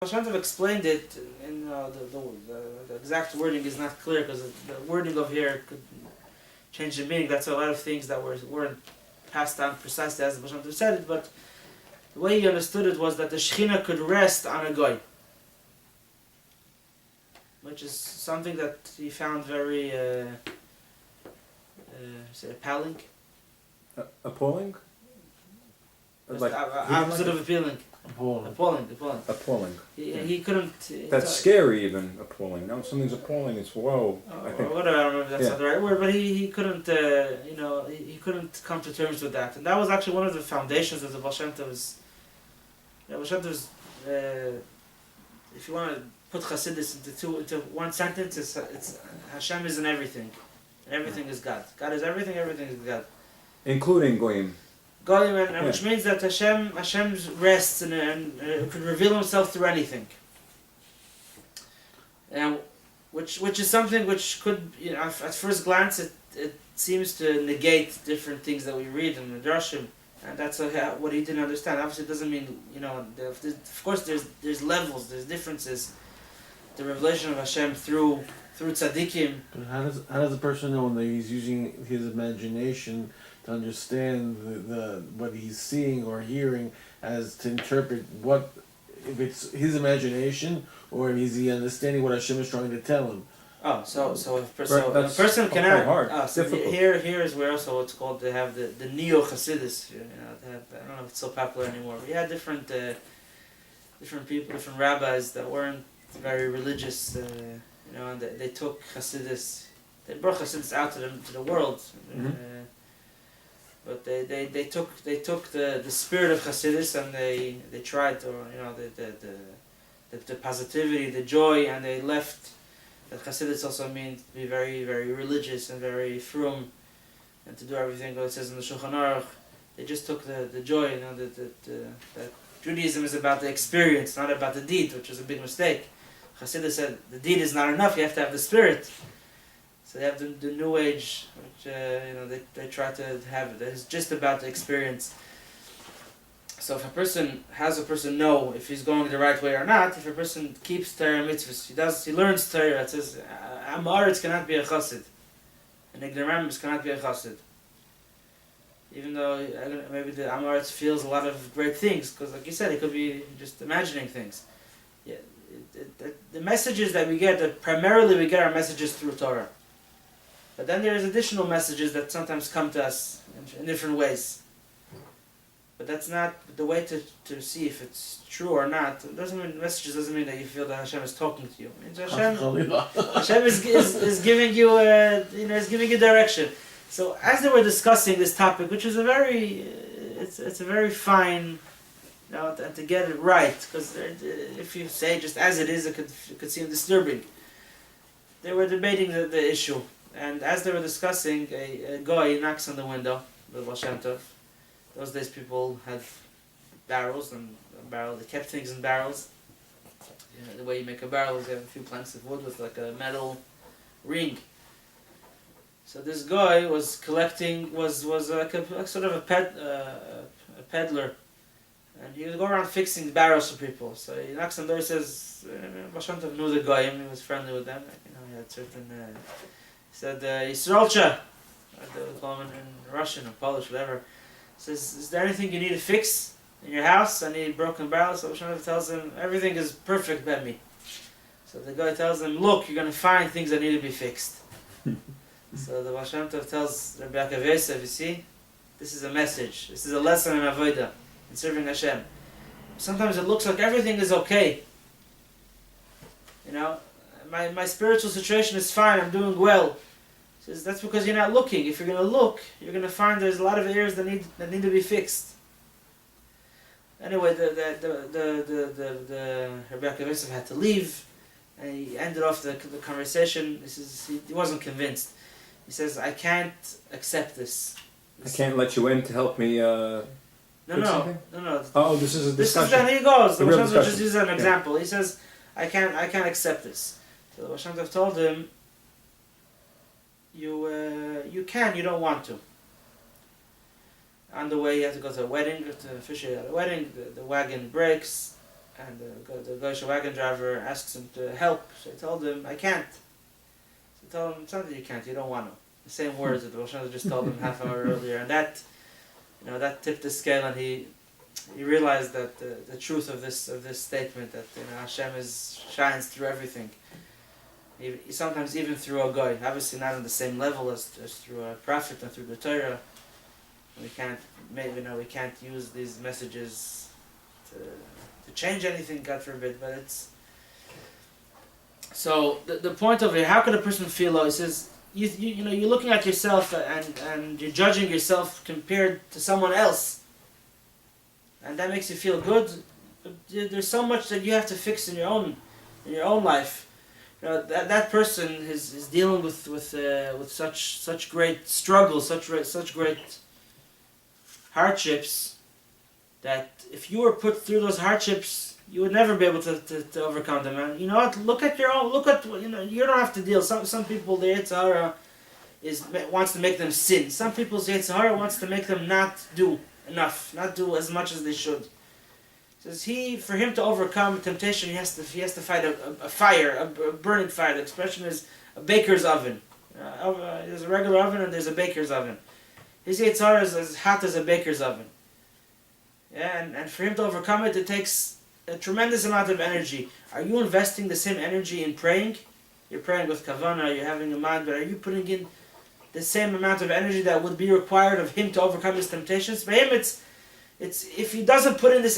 Ocean Ave explained it, and the exact wording is not clear because the wording of here could change the meaning. That's a lot of things that weren't passed down precisely as the Ocean Ave said it, but the way he understood it was that the Shekhinah could rest on a goy, which is something that he found very appalling. Appalling? Like opposite of appealing. Appalling. He couldn't. That's scary, even appalling. No, something's appalling. It's whoa. I think. Or whatever. I don't know if that's not the right word, but he couldn't. He couldn't come to terms with that, and that was actually one of the foundations of the Baal Shem Tov's. Baal Shem Tov's. If you want to put Chassidus into one sentence, it's Hashem is in everything, and everything is God. God is everything. Everything is God, Including Goyim. Goyim, and which means that Hashem rests and could reveal Himself through anything. And which is something which could, at first glance, it seems to negate different things that we read in the Drashim, and that's what he didn't understand. Obviously, it doesn't mean of course there's levels, there's differences. The revelation of Hashem through tzaddikim. But how does a person know that he's using his imagination to understand the what he's seeing or hearing, as to interpret what, if it's his imagination or is he understanding what Hashem is trying to tell him? Oh, so a person cannot. Hard. So here is where also it's called, they have the Neo Chassidus. I don't know if it's so popular anymore. We had different people, different rabbis that weren't very religious. And they took Chassidus. They brought Chassidus out to the world. Mm-hmm. But they took the spirit of Chassidus and they tried to the positivity, the joy, and they left. That Chassidus also means to be very, very religious and very frum, and to do everything what it says in the Shulchan Aruch. They just took the joy, that Judaism is about the experience, not about the deed, which is a big mistake. Chassidus said the deed is not enough; you have to have the spirit. So they have the New Age, which they try to have it. It's just about the experience. So if a person know if he's going the right way or not, if a person keeps Torah mitzvahs, he learns Torah. It says Amaretz cannot be a chassid, and ignoramus cannot be a chassid. Even though maybe the Amaretz feels a lot of great things, because like you said, it could be just imagining things. Yeah, the messages that we get, primarily we get our messages through Torah. But then there's additional messages that sometimes come to us in different ways. But that's not the way to see if it's true or not. Messages doesn't mean that you feel that Hashem is talking to you. It means Hashem is giving you is giving you direction. So as they were discussing this topic, which is it's a very fine, and to get it right, because if you say just as it is, it could seem disturbing. They were debating the issue. And as they were discussing, a guy knocks on the window, the Baal Shem Tov. Those days people had barrels, they kept things in barrels. The way you make a barrel is you have a few planks of wood with like a metal ring. So this guy was like a sort of a peddler. And he would go around fixing barrels for people. So he knocks on the door, says, Baal Shem Tov knew the guy, he was friendly with them. He had certain... He said, Yisraelcha, they would call him in Russian or Polish, whatever. He says, is there anything you need to fix in your house? I need broken barrels. So Ocean Ave tells him, everything is perfect by me. So the guy tells him, look, you're going to find things that need to be fixed. So the Baal Shem Tov tells Rabbi Levi Liberow, you see, this is a message. This is a lesson in Avodah, in serving Hashem. Sometimes it looks like everything is okay. My spiritual situation is fine, I'm doing well. He says, that's because you're not looking. If you're going to look, you're going to find there's a lot of areas that need to be fixed. Anyway, the Rabbi Liberow had to leave, and he ended off the conversation. He wasn't convinced. He says, I can't accept this. I can't let you in to help me. No. Oh, this is a discussion. Then he goes. The Baal Shem Tov just uses an example. He says, I can't accept this. So the Baal Shem Tov told him, you can, you don't want to. On the way, you have to go to a wedding, to officiate at a wedding. The wagon breaks, and the Goyish wagon driver asks him to help. So he told him, I can't. So he told him, it's not that you can't, you don't want to. The same words that Ocean Ave just told him half an hour earlier. And that, that tipped the scale, and he realized that the truth of this statement, that Hashem shines through everything. Sometimes even through a goy, obviously not on the same level as through a prophet and through the Torah. We can't use these messages to change anything, God forbid. But it's so the point of it. How can a person feel low? He says you're looking at yourself and you're judging yourself compared to someone else, and that makes you feel good. But there's so much that you have to fix in your own life. That person is dealing with such great struggles, such great hardships, that if you were put through those hardships, you would never be able to overcome them. And you know what? Look at your own. You don't have to deal. Some people, the Yetzer Hara wants to make them sin. Some people's Yetzer Hara wants to make them not do enough, not do as much as they should. Says for him to overcome temptation, he has to fight a fire, a burning fire. The expression is a baker's oven. There's a regular oven and there's a baker's oven. His Yetzer Hara is as hot as a baker's oven. Yeah, and for him to overcome it, it takes a tremendous amount of energy. Are you investing the same energy in praying? You're praying with kavanah, you're having a mind, but are you putting in the same amount of energy that would be required of him to overcome his temptations? For him, it's if he doesn't put in this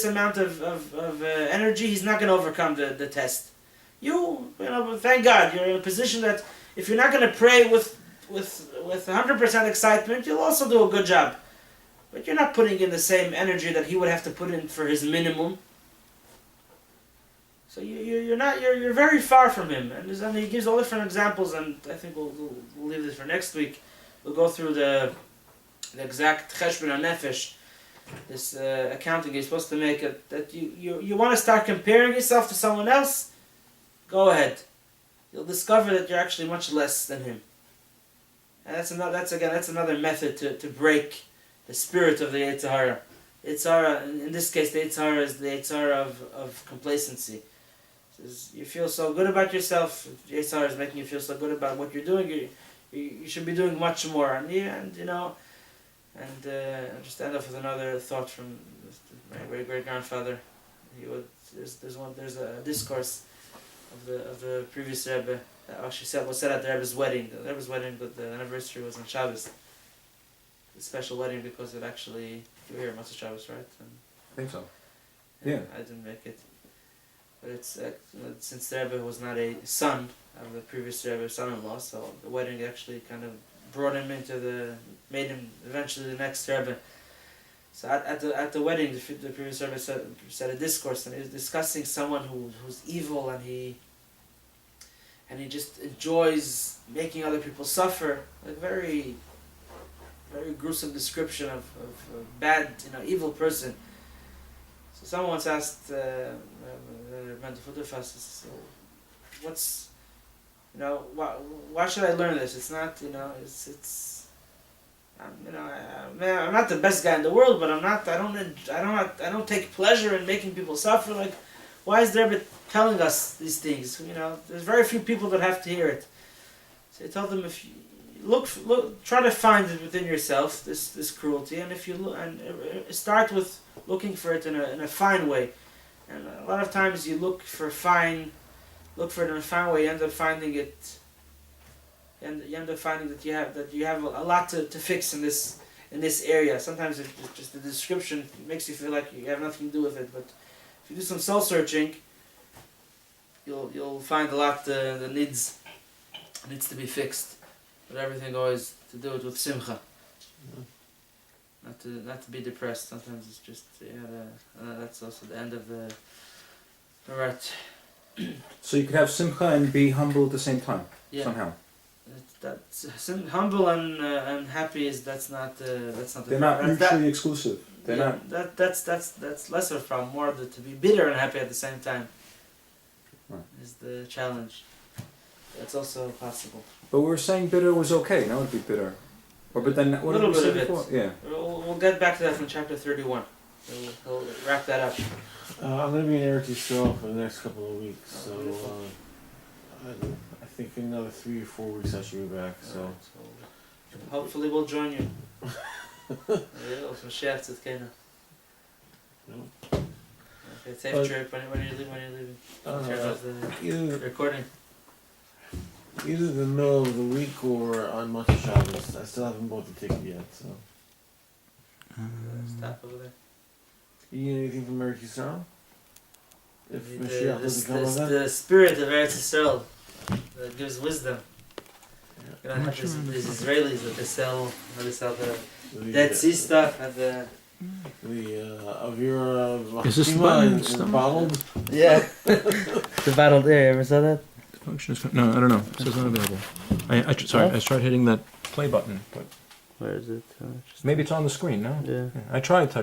amount of energy, he's not going to overcome the test. Thank God, you're in a position that if you're not going to pray with 100% excitement, you'll also do a good job. But you're not putting in the same energy that he would have to put in for his minimum. So you're very far from him, and he gives all different examples. And I think we'll leave this for next week. We'll go through the exact cheshbon nefesh. This accounting you're supposed to make, that you want to start comparing yourself to someone else, go ahead. You'll discover that you're actually much less than him. And that's another method to break the spirit of the Yetzer Hara. Yetzer Hara, in this case, the Yetzer Hara is the Yetzer Hara of complacency. You feel so good about yourself. The Yetzer Hara is making you feel so good about what you're doing. You should be doing much more. And I'll just end off with another thought from my great grandfather. There's a discourse of the previous Rebbe that actually was said at the Rebbe's wedding. The Rebbe's wedding, but the anniversary was on Shabbos. A special wedding because it actually, you were here Matzah Shabbos, right? I think so. Yeah. I didn't make it, but it's since the Rebbe was not a son of the previous Rebbe's son-in-law, so the wedding actually kind of brought him made him eventually the next Rebbe. So at the wedding, the previous Rebbe said a discourse, and he was discussing someone who's evil, and he just enjoys making other people suffer. Like very, very gruesome description of a bad, evil person. So someone once asked what's why should I learn this? It's not, I'm not the best guy in the world, but I don't take pleasure in making people suffer. Like, why is the Rebbe telling us these things? There's very few people that have to hear it. So he told them, if you look, try to find it within yourself, this cruelty, and if you start with looking for it in a fine way. And a lot of times you look for it in a fine way, you end up finding it, and you end up finding that you have a lot to fix in this area. Sometimes it's just the description makes you feel like you have nothing to do with it, but if you do some soul searching, you'll find a lot that needs to be fixed. But everything always to do it with simcha. Not to be depressed. Sometimes it's just that's also the end of the right. So you could have simcha and be humble at the same time. Yeah. Somehow. Humble and happy that's not the They're not mutually exclusive. They're not. That's less of a problem. More to be bitter and happy at the same time. Right. Is the challenge. That's also possible. But we were saying bitter was okay. Now it'd be bitter. But then what did we say before? Yeah. We'll get back to that from chapter 31. he'll wrap that up. I'm going to be in Eretz Yisrael for the next couple of weeks, so I think in another 3 or 4 weeks I should be back. So Alright, so hopefully we'll join you. Yeah, Mashiach Tzidkenu. Okay, safe trip. When are you leaving? Turn off the either recording. the middle of the week or on Motzei Shabbos. I still haven't bought the ticket yet. So Stop over there. you need anything from Eretz Yisrael? If Mashiach doesn't come with that? The spirit of Eretz Yisrael that gives wisdom. Yeah. You don't have these Israelis that they sell the The, Dead Sea stuff and the Avira Is this the Machtima button is still? bottled. yeah the battle there. You ever saw that? Function is, no, I don't know. It says not available. I tried hitting that play button, but Where is it? maybe it's on the screen, no? Yeah. I tried touching